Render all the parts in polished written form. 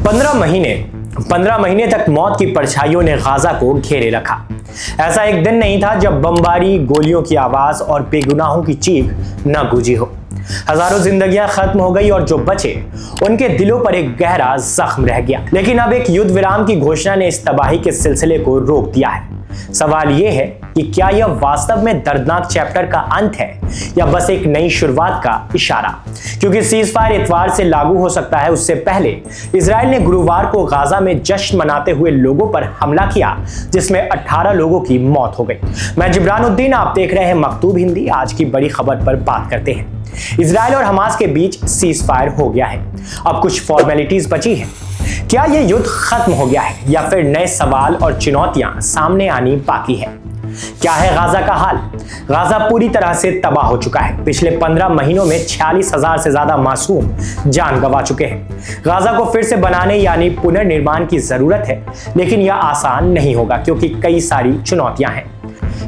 पंद्रह महीने तक मौत की परछाइयों ने गाजा को घेरे रखा। ऐसा एक दिन नहीं था जब बमबारी, गोलियों की आवाज और बेगुनाहों की चीख न गूंजी हो। हजारों जिंदगियां खत्म हो गई और जो बचे उनके दिलों पर एक गहरा जख्म रह गया। लेकिन अब एक युद्ध विराम की घोषणा ने इस तबाही के सिलसिले को रोक दिया है। सवाल यह है कि क्या यह वास्तव में दर्दनाक चैप्टर का अंत है या बस एक नई शुरुआत का इशारा। क्योंकि सीज फायर इतवार से लागू हो सकता है, उससे पहले इजराइल ने गुरुवार को गाजा में जश्न मनाते हुए लोगों पर हमला किया, जिसमें 18 लोगों की मौत हो गई। मैं जिब्रान उद्दीन, आप देख रहे हैं मकतूब हिंदी। आज की बड़ी खबर पर बात करते हैं। इजराइल और हमास के बीच सीज फायर हो गया है, अब कुछ फॉर्मेलिटीज बची हैं। क्या यह युद्ध खत्म हो गया है या फिर नए सवाल और चुनौतियां सामने आनी बाकी है? क्या है गाजा का हाल? गाजा पूरी तरह से तबाह हो चुका है। पिछले 15 महीनों में 46,000 से ज्यादा मासूम जान गंवा चुके हैं। गाजा को फिर से बनाने यानी पुनर्निर्माण की जरूरत है, लेकिन यह आसान नहीं होगा क्योंकि कई सारी चुनौतियां हैं।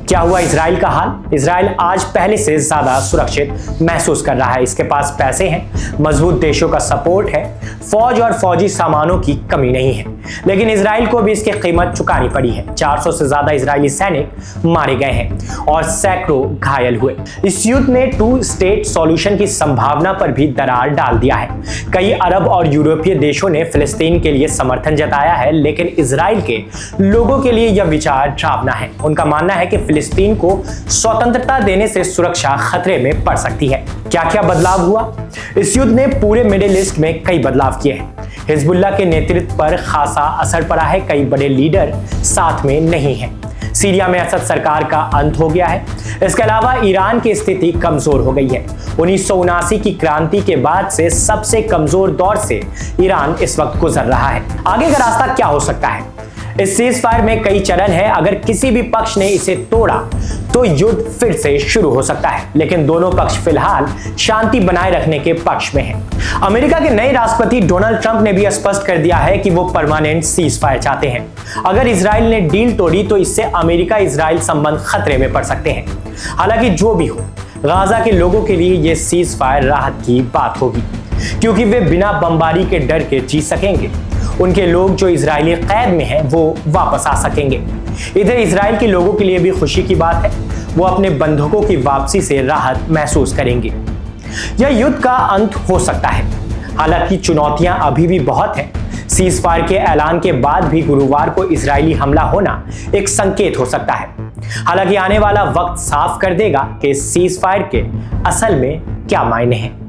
क्या हुआ इजराइल का हाल? इजराइल आज पहले से ज्यादा सुरक्षित महसूस कर रहा है। इसके पास पैसे हैं, मजबूत देशों का सपोर्ट है, फौज और फौजी सामानों की कमी नहीं है। लेकिन इजराइल को भी इसकी कीमत चुकानी पड़ी है। 400 से ज्यादा इजरायली सैनिक मारे गए हैं और सैकड़ों घायल हुए। इस युद्ध ने 2 स्टेट सॉल्यूशन की संभावना पर भी दरार डाल दिया है। कई अरब और यूरोपीय देशों ने फिलिस्तीन के लिए समर्थन जताया है, लेकिन इजराइल के लोगों के लिए यह विचार डरावना है। उनका मानना है कि फिलिस्तीन को स्वतंत्रता देने से सुरक्षा खतरे में पड़ सकती है। क्या क्या बदलाव हुआ? इस युद्ध ने पूरे मिडिल ईस्ट में कई बदलाव किए हैं। हिजबुल्लाह के नेतृत्व पर खासा असर पड़ा है। कई बड़े लीडर साथ में नहीं हैं। सीरिया में असद सरकार का अंत हो गया है। इसके अलावा ईरान की स्थिति कमजोर हो गई है। 1979 की क्रांति के बाद से सबसे कमजोर दौर से ईरान इस वक्त गुजर रहा है। आगे का रास्ता क्या हो सकता है? इस सीज फायर में कई चरण है। अगर किसी भी पक्ष ने इसे तोड़ा तो युद्ध फिर से शुरू हो सकता है, लेकिन दोनों पक्ष फिलहाल शांति बनाए रखने के पक्ष में हैं। अमेरिका के नए राष्ट्रपति डोनाल्ड ट्रंप ने भी स्पष्ट कर दिया है कि वो परमानेंट सीज फायर चाहते हैं। अगर इजराइल ने डील तोड़ी तो इससे अमेरिका इजराइल संबंध खतरे में पड़ सकते हैं। हालांकि जो भी हो, गाजा के लोगों के लिए यह सीज फायर राहत की बात होगी, क्योंकि वे बिना बमबारी के डर के जी सकेंगे। उनके लोग जो इजरायली कैद में हैं वो वापस आ सकेंगे। इधर इजराइल के लोगों के लिए भी खुशी की बात है, वो अपने बंधकों की वापसी से राहत महसूस करेंगे। यह युद्ध का अंत हो सकता है, हालांकि चुनौतियां अभी भी बहुत हैं। सीज फायर के ऐलान के बाद भी गुरुवार को इजरायली हमला होना एक संकेत हो सकता है। हालांकि आने वाला वक्त साफ कर देगा कि सीज फायर के असल में क्या मायने हैं।